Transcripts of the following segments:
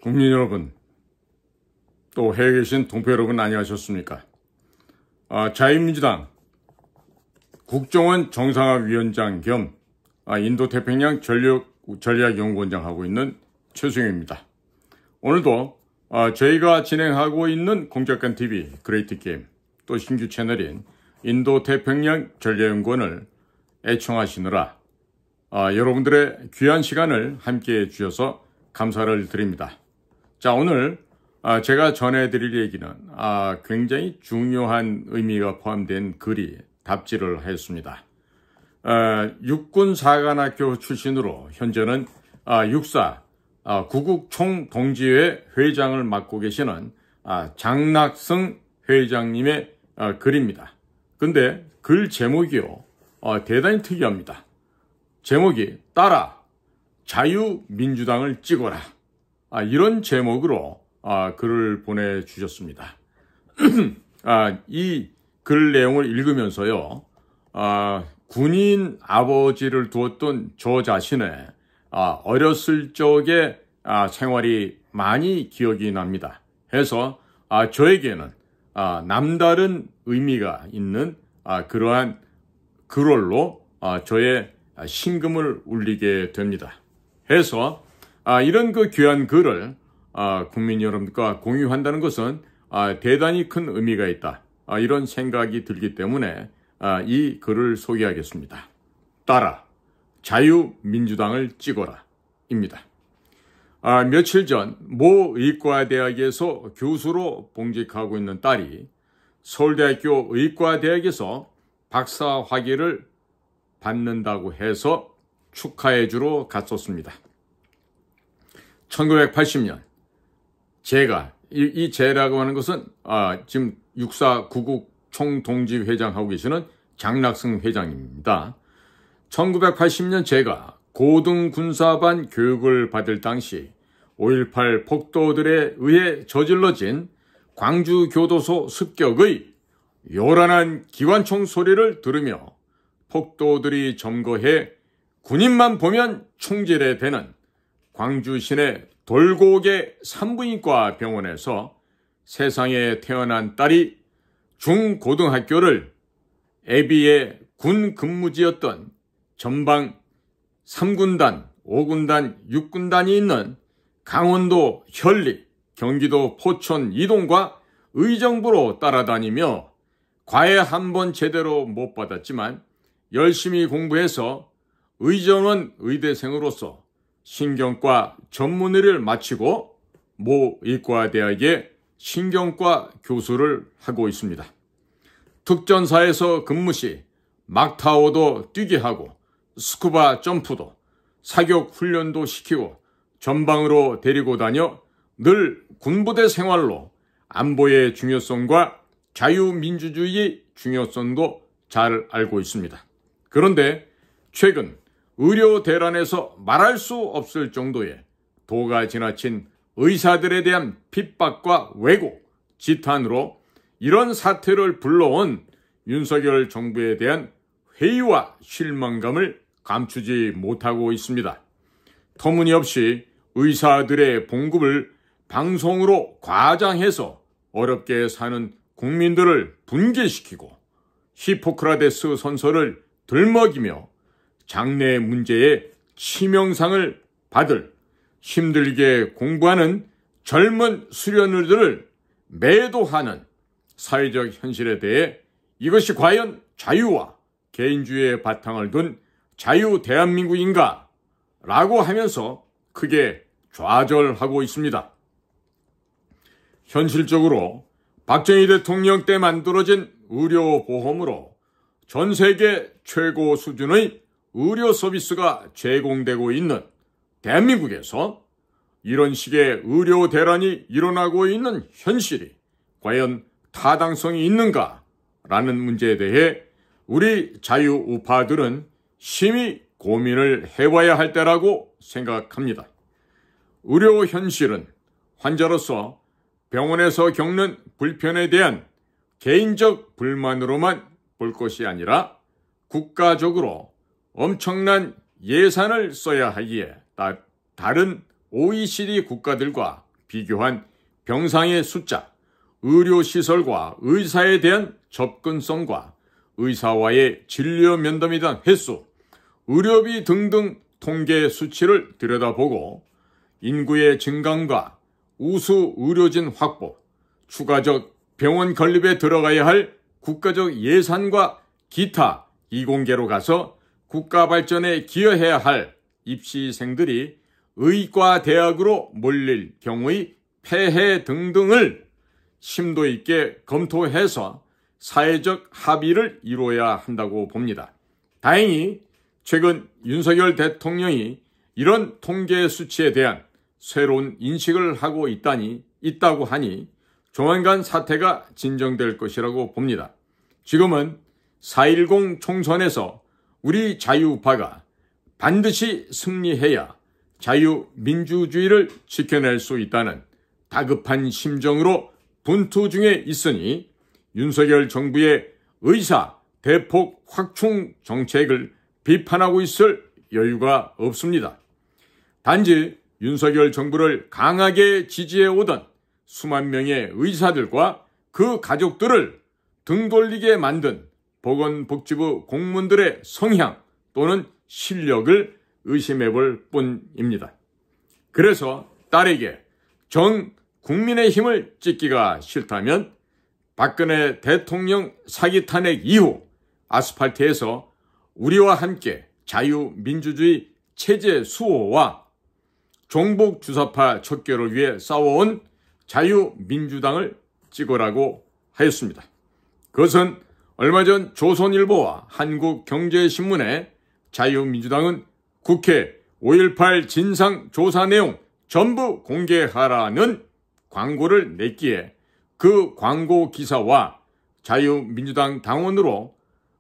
국민 여러분, 또 해외에 계신 동포 여러분 안녕하셨습니까? 자유민주당 국정원 정상화위원장 겸 인도태평양 전략연구원장 하고 있는 최승용입니다. 오늘도 저희가 진행하고 있는 공작관TV 그레이트게임 또 신규 채널인 인도태평양 전략연구원을 애청하시느라 여러분들의 귀한 시간을 함께해 주셔서 감사를 드립니다. 자, 오늘 제가 전해드릴 얘기는 굉장히 중요한 의미가 포함된 글이 답지를 하였습니다. 육군사관학교 출신으로 현재는 육사 구국총동지회 회장을 맡고 계시는 장낙승 회장님의 글입니다. 근데 글 제목이요, 대단히 특이합니다. 제목이 따라 자유민주당을 찍어라, 이런 제목으로 글을 보내주셨습니다. 이 글 내용을 읽으면서요, 군인 아버지를 두었던 저 자신의 어렸을 적의 생활이 많이 기억이 납니다. 해서 저에게는 남다른 의미가 있는 그러한 글월로 저의 심금을 울리게 됩니다. 해서 이런 그 귀한 글을 국민 여러분과 공유한다는 것은 대단히 큰 의미가 있다, 이런 생각이 들기 때문에 이 글을 소개하겠습니다. 따라 자유민주당을 찍어라 입니다. 며칠 전 모 의과대학에서 교수로 봉직하고 있는 딸이 서울대학교 의과대학에서 박사 학위를 받는다고 해서 축하해 주러 갔었습니다. 1980년 제가 이 제라고 하는 것은 지금 육사 구국 총동지회장 하고 계시는 장낙승 회장입니다. 1980년 제가 고등군사반 교육을 받을 당시 5.18 폭도들에 의해 저질러진 광주교도소 습격의 요란한 기관총 소리를 들으며 폭도들이 점거해 군인만 보면 총질에 되는 광주 시내 돌고개 산부인과 병원에서 세상에 태어난 딸이 중고등학교를 애비의 군 근무지였던 전방 3군단, 5군단, 6군단이 있는 강원도 현리, 경기도 포천 이동과 의정부로 따라다니며 과외 한 번 제대로 못 받았지만 열심히 공부해서 의전원 의대생으로서 신경과 전문의를 마치고 모 의과대학의 신경과 교수를 하고 있습니다. 특전사에서 근무 시 막타오도 뛰게 하고 스쿠바 점프도 사격 훈련도 시키고 전방으로 데리고 다녀 늘 군부대 생활로 안보의 중요성과 자유민주주의의 중요성도 잘 알고 있습니다. 그런데 최근 의료 대란에서 말할 수 없을 정도의 도가 지나친 의사들에 대한 핍박과 왜곡, 지탄으로 이런 사태를 불러온 윤석열 정부에 대한 회의와 실망감을 감추지 못하고 있습니다. 터무니없이 의사들의 봉급을 방송으로 과장해서 어렵게 사는 국민들을 분개시키고 히포크라테스 선서를 들먹이며 장래 문제에 치명상을 받을 힘들게 공부하는 젊은 수련들을 매도하는 사회적 현실에 대해 이것이 과연 자유와 개인주의의 바탕을 둔 자유 대한민국인가? 라고 하면서 크게 좌절하고 있습니다. 현실적으로 박정희 대통령 때 만들어진 의료보험으로 전 세계 최고 수준의 의료 서비스가 제공되고 있는 대한민국에서 이런 식의 의료 대란이 일어나고 있는 현실이 과연 타당성이 있는가라는 문제에 대해 우리 자유우파들은 심히 고민을 해봐야 할 때라고 생각합니다. 의료 현실은 환자로서 병원에서 겪는 불편에 대한 개인적 불만으로만 볼 것이 아니라 국가적으로 엄청난 예산을 써야 하기에 다른 OECD 국가들과 비교한 병상의 숫자, 의료시설과 의사에 대한 접근성과 의사와의 진료 면담에 대한 횟수, 의료비 등등 통계 수치를 들여다보고 인구의 증강과 우수 의료진 확보, 추가적 병원 건립에 들어가야 할 국가적 예산과 기타 이공계로 가서 국가 발전에 기여해야 할 입시생들이 의과대학으로 몰릴 경우의 폐해 등등을 심도 있게 검토해서 사회적 합의를 이루어야 한다고 봅니다. 다행히 최근 윤석열 대통령이 이런 통계 수치에 대한 새로운 인식을 하고 있다고 하니 조만간 사태가 진정될 것이라고 봅니다. 지금은 4.10 총선에서 우리 자유우파가 반드시 승리해야 자유민주주의를 지켜낼 수 있다는 다급한 심정으로 분투 중에 있으니 윤석열 정부의 의사 대폭 확충 정책을 비판하고 있을 여유가 없습니다. 단지 윤석열 정부를 강하게 지지해오던 수만 명의 의사들과 그 가족들을 등 돌리게 만든 보건복지부 공무원들의 성향 또는 실력을 의심해볼 뿐입니다. 그래서 딸에게 전 국민의 힘을 찍기가 싫다면 박근혜 대통령 사기 탄핵 이후 아스팔트에서 우리와 함께 자유민주주의 체제 수호와 종북 주사파 척결을 위해 싸워온 자유민주당을 찍으라고 하였습니다. 그것은 얼마 전 조선일보와 한국경제신문에 자유민주당은 국회 5.18 진상조사 내용 전부 공개하라는 광고를 냈기에 그 광고 기사와 자유민주당 당원으로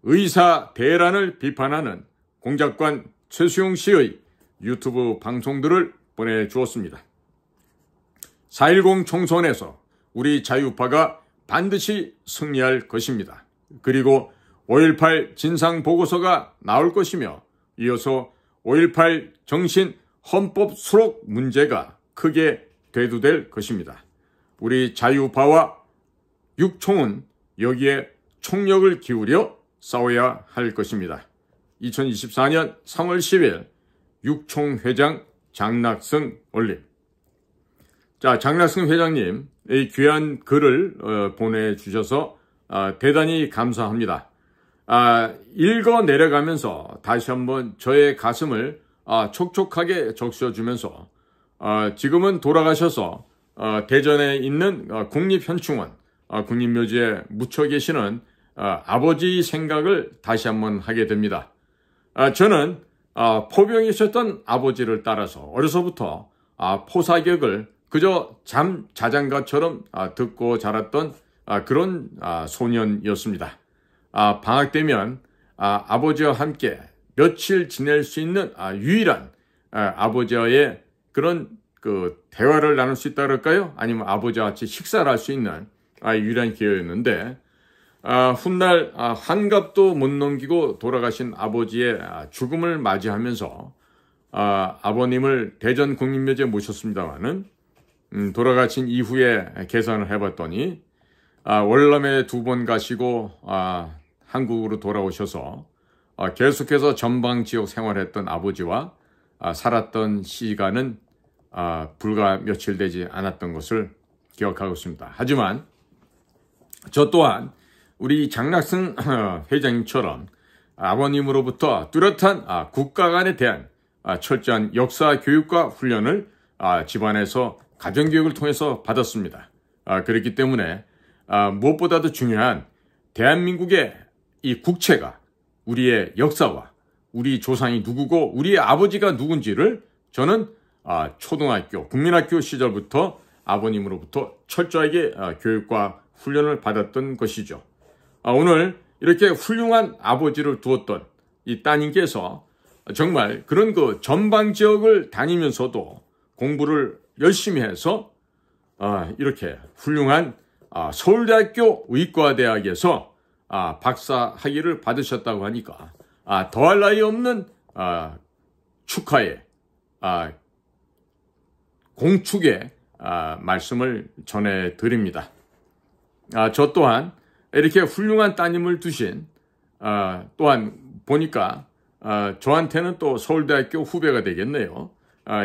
의사 대란을 비판하는 공작관 최수용 씨의 유튜브 방송들을 보내주었습니다. 4.10 총선에서 우리 자유파가 반드시 승리할 것입니다. 그리고 5.18 진상보고서가 나올 것이며 이어서 5.18 정신 헌법 수록 문제가 크게 대두될 것입니다. 우리 자유파와 육총은 여기에 총력을 기울여 싸워야 할 것입니다. 2024년 3월 10일 육총회장 장낙승 올림. 자, 장낙승 회장님, 이 귀한 글을 보내주셔서 대단히 감사합니다. 읽어 내려가면서 다시 한번 저의 가슴을 촉촉하게 적셔주면서 지금은 돌아가셔서 대전에 있는 국립현충원, 국립묘지에 묻혀 계시는 아버지 생각을 다시 한번 하게 됩니다. 저는 포병이셨던 아버지를 따라서 어려서부터 포사격을 그저 자장가처럼 듣고 자랐던 그런 소년이었습니다. 방학 되면 아버지와 함께 며칠 지낼 수 있는 유일한 아버지와의 그런 그 대화를 나눌 수 있다 그럴까요? 아니면 아버지와 같이 식사를 할 수 있는 유일한 기회였는데 훗날 한갑도 못 넘기고 돌아가신 아버지의 죽음을 맞이하면서 아버님을 대전 국립묘지에 모셨습니다마는 돌아가신 이후에 계산을 해봤더니 월남에 2번 가시고 한국으로 돌아오셔서 계속해서 전방지역 생활했던 아버지와 살았던 시간은 불과 며칠 되지 않았던 것을 기억하고 있습니다. 하지만 저 또한 우리 장낙승 회장님처럼 아버님으로부터 뚜렷한 국가관에 대한 철저한 역사 교육과 훈련을 집안에서 가정교육을 통해서 받았습니다. 그렇기 때문에 무엇보다도 중요한 대한민국의 이 국채가 우리의 역사와 우리 조상이 누구고 우리의 아버지가 누군지를 저는 초등학교, 국민학교 시절부터 아버님으로부터 철저하게 교육과 훈련을 받았던 것이죠. 오늘 이렇게 훌륭한 아버지를 두었던 이 따님께서 정말 그런 그 전방 지역을 다니면서도 공부를 열심히 해서 이렇게 훌륭한 서울대학교 의과대학에서 박사 학위를 받으셨다고 하니까 더할 나위 없는 축하에 공축에 말씀을 전해드립니다. 저 또한 이렇게 훌륭한 따님을 두신 또한 보니까 저한테는 또 서울대학교 후배가 되겠네요.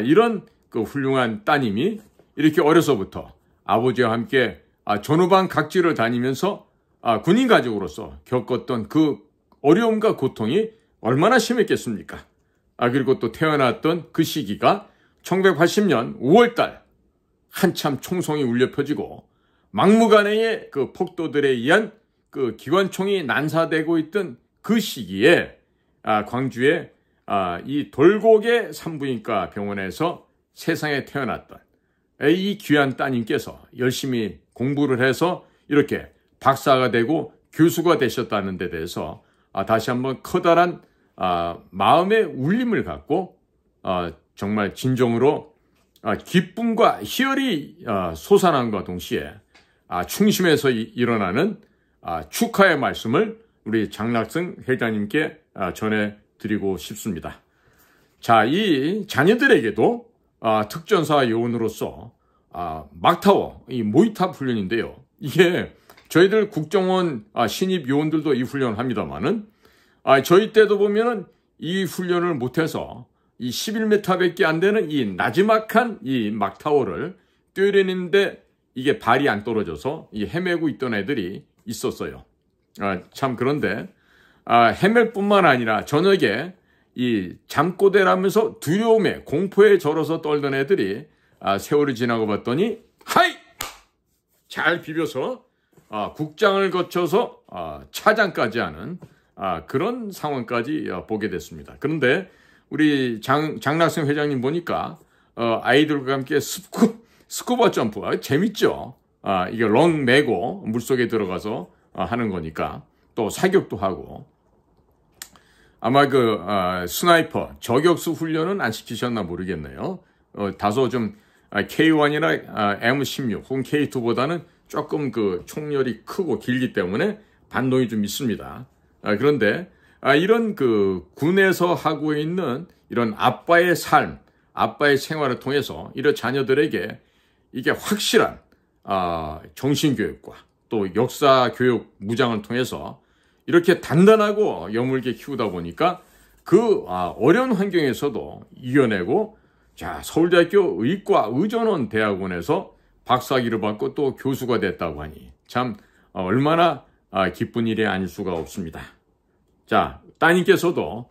이런 그 훌륭한 따님이 이렇게 어려서부터 아버지와 함께 전후방 각지를 다니면서 군인 가족으로서 겪었던 그 어려움과 고통이 얼마나 심했겠습니까? 그리고 또 태어났던 그 시기가 1980년 5월달 한참 총성이 울려 펴지고 막무가내의 그 폭도들에 의한 그 기관총이 난사되고 있던 그 시기에 광주의 이 돌고개 산부인과 병원에서 세상에 태어났던 이 귀한 따님께서 열심히 공부를 해서 이렇게 박사가 되고 교수가 되셨다는 데 대해서 다시 한번 커다란 마음의 울림을 갖고 정말 진정으로 기쁨과 희열이 솟아남과 동시에 충심에서 일어나는 축하의 말씀을 우리 장락승 회장님께 전해드리고 싶습니다. 자, 이 자녀들에게도 특전사 요원으로서 막타워, 이 모이탑 훈련인데요. 이게 저희들 국정원 신입 요원들도 이 훈련을 합니다만은 저희 때도 보면은 이 훈련을 못해서 이 11m밖에 안 되는 이 나지막한 이 막타워를 뛰어내리는데 이게 발이 안 떨어져서 이 헤매고 있던 애들이 있었어요. 참 그런데 헤맬 뿐만 아니라 저녁에 이 잠꼬대라면서 두려움에 공포에 절어서 떨던 애들이 세월이 지나고 봤더니 하이! 잘 비벼서 국장을 거쳐서 차장까지 하는 그런 상황까지 보게 됐습니다. 그런데 우리 장락승 회장님 보니까 아이들과 함께 스쿠버 점프 재밌죠. 이게 렁 메고 물속에 들어가서 하는 거니까 또 사격도 하고 아마 그 스나이퍼 저격수 훈련은 안 시키셨나 모르겠네요. 다소 좀 K1이나 M16 혹은 K2보다는 조금 그 총열이 크고 길기 때문에 반동이 좀 있습니다. 그런데 이런 그 군에서 하고 있는 이런 아빠의 삶, 아빠의 생활을 통해서 이런 자녀들에게 이게 확실한 정신교육과 또 역사교육 무장을 통해서 이렇게 단단하고 여물게 키우다 보니까 그 어려운 환경에서도 이겨내고 자 서울대학교 의과 의전원 대학원에서 박사학위를 받고 또 교수가 됐다고 하니 참 얼마나 기쁜 일이 아닐 수가 없습니다. 자, 따님께서도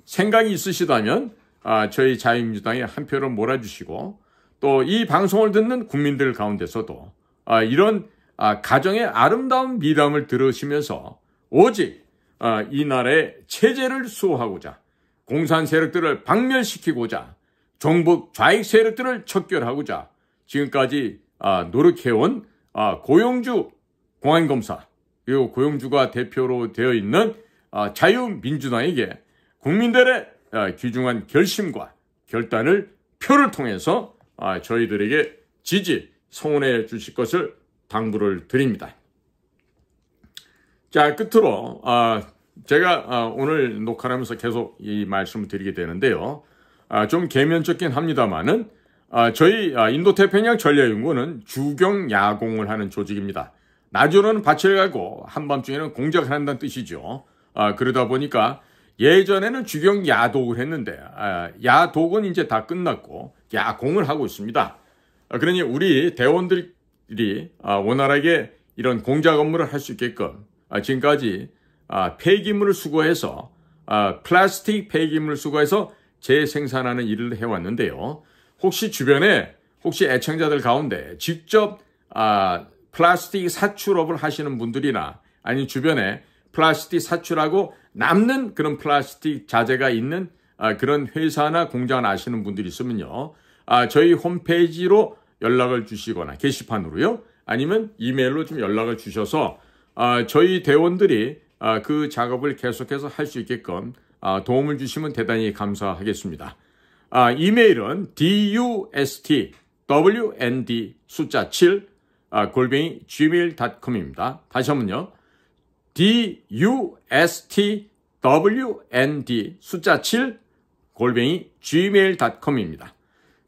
생각이 있으시다면 저희 자유민주당에 한 표를 몰아주시고 또 이 방송을 듣는 국민들 가운데서도 이런 가정의 아름다운 미담을 들으시면서 오직 이 나라의 체제를 수호하고자 공산 세력들을 박멸시키고자 종북 좌익 세력들을 척결하고자 지금까지 노력해온 고용주 공안검사 그리고 고용주가 대표로 되어 있는 자유민주당에게 국민들의 귀중한 결심과 결단을 표를 통해서 저희들에게 지지, 성원해 주실 것을 당부를 드립니다. 자, 끝으로 제가 오늘 녹화를 하면서 계속 이 말씀을 드리게 되는데요. 좀 개면적긴 합니다만은 저희 인도태평양 전략연구원은 주경야공을 하는 조직입니다. 낮으로는 밭을 가고 한밤중에는 공작을 한다는 뜻이죠. 그러다 보니까 예전에는 주경야독을 했는데 야독은 이제 다 끝났고 야공을 하고 있습니다. 그러니 우리 대원들이 원활하게 이런 공작 업무를 할 수 있게끔 지금까지 폐기물을 수거해서 플라스틱 폐기물을 수거해서 재생산하는 일을 해왔는데요. 혹시 주변에 애청자들 가운데 직접 플라스틱 사출업을 하시는 분들이나 아니면 주변에 플라스틱 사출하고 남는 그런 플라스틱 자재가 있는 그런 회사나 공장을 아시는 분들이 있으면요. 저희 홈페이지로 연락을 주시거나 게시판으로요. 아니면 이메일로 좀 연락을 주셔서 저희 대원들이 그 작업을 계속해서 할 수 있게끔 도움을 주시면 대단히 감사하겠습니다. 이메일은 dustwnd 숫자 7 gmail.com입니다. 다시 한번요. dustwnd 숫자 7 gmail.com입니다.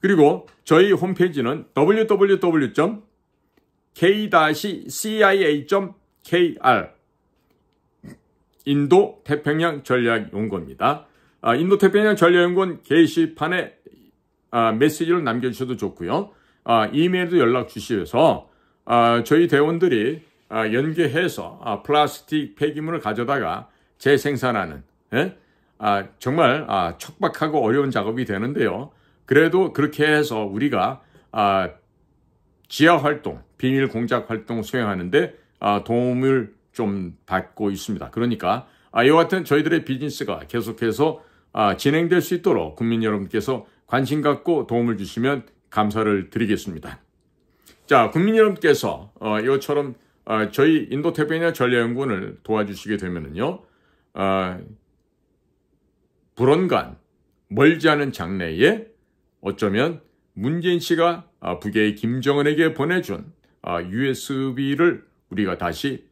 그리고 저희 홈페이지는 www.k-cia.kr 인도태평양 전략연구원입니다. 인도태평양 전략연구원 게시판에 메시지를 남겨주셔도 좋고요. 이메일도 연락 주시면서 저희 대원들이 연계해서 플라스틱 폐기물을 가져다가 재생산하는 정말 척박하고 어려운 작업이 되는데요. 그래도 그렇게 해서 우리가 지하 활동, 비밀 공작 활동 수행하는데 도움을 좀 받고 있습니다. 그러니까 이와 같은 저희들의 비즈니스가 계속해서 진행될 수 있도록 국민 여러분께서 관심 갖고 도움을 주시면 감사를 드리겠습니다. 자, 국민 여러분께서 이것처럼 저희 인도태평양 전략연구원을 도와주시게 되면은요, 불언간 멀지 않은 장래에 어쩌면 문재인 씨가 북의 김정은에게 보내준 USB를 우리가 다시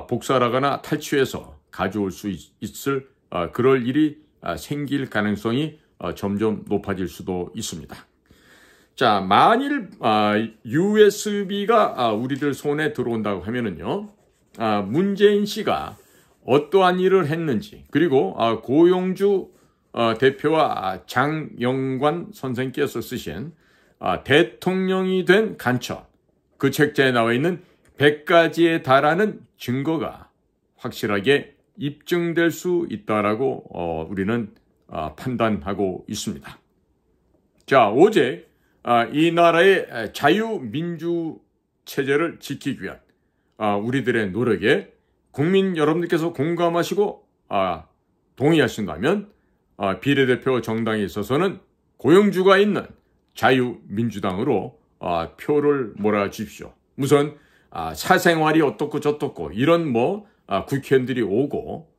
복사하거나 탈취해서 가져올 수 있을 그럴 일이 생길 가능성이 점점 높아질 수도 있습니다. 자, 만일 USB가 우리들 손에 들어온다고 하면은요, 문재인 씨가 어떠한 일을 했는지, 그리고 고용주 대표와 장영관 선생께서 쓰신 대통령이 된 간첩, 그 책자에 나와 있는 100가지에 달하는 증거가 확실하게 입증될 수 있다라고 우리는 판단하고 있습니다. 자, 어제 이 나라의 자유민주 체제를 지키기 위한 우리들의 노력에 국민 여러분들께서 공감하시고 동의하신다면 비례대표 정당에 있어서는 고용주가 있는 자유민주당으로 표를 몰아주십시오. 우선 사생활이 어떻고 저떻고 이런 국회의원들이 오고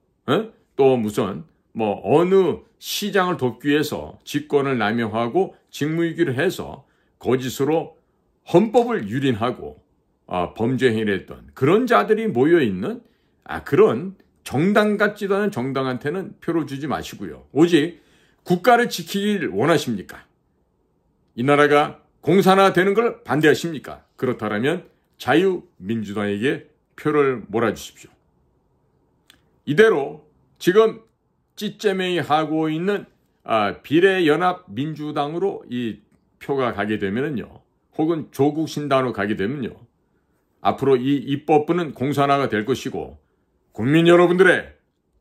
또 무슨 어느 시장을 돕기 위해서 직권을 남용하고 직무유기를 해서 거짓으로 헌법을 유린하고 범죄 행위를 했던 그런 자들이 모여있는 그런 정당 같지도 않은 정당한테는 표를 주지 마시고요. 오직 국가를 지키길 원하십니까? 이 나라가 공산화되는 걸 반대하십니까? 그렇다면 자유민주당에게 표를 몰아주십시오. 이대로 지금 찌째매이 하고 있는 비례연합민주당으로 이 표가 가게 되면요, 혹은 조국신당으로 가게 되면요, 앞으로 이 입법부는 공산화가 될 것이고 국민 여러분들의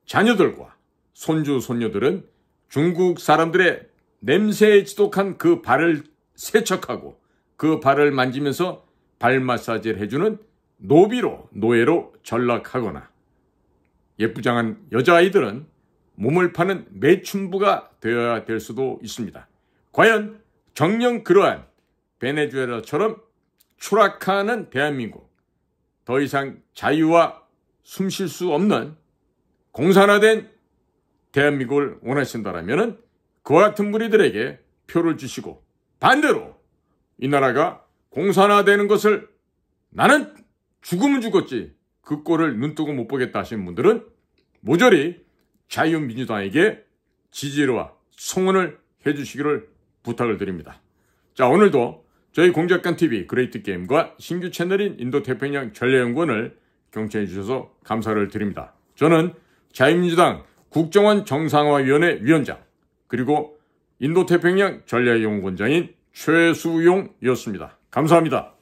자녀들과 손주 손녀들은 중국 사람들의 냄새에 지독한 그 발을 세척하고 그 발을 만지면서 발 마사지를 해주는 노예로 전락하거나 예쁘장한 여자아이들은 몸을 파는 매춘부가 되어야 될 수도 있습니다. 과연 정녕 그러한 베네수엘라처럼 추락하는 대한민국, 더 이상 자유와 숨 쉴 수 없는 공산화된 대한민국을 원하신다면 그와 같은 무리들에게 표를 주시고, 반대로 이 나라가 공산화되는 것을 나는 죽으면 죽었지 그 꼴을 눈뜨고 못 보겠다 하시는 분들은 모조리 자유민주당에게 지지와 성원을 해주시기를 부탁을 드립니다. 자, 오늘도 저희 공작관TV 그레이트게임과 신규 채널인 인도태평양 전략연구원을 경청해 주셔서 감사를 드립니다. 저는 자유민주당 국정원 정상화위원회 위원장, 그리고 인도태평양 전략연구원장인 최수용이었습니다. 감사합니다.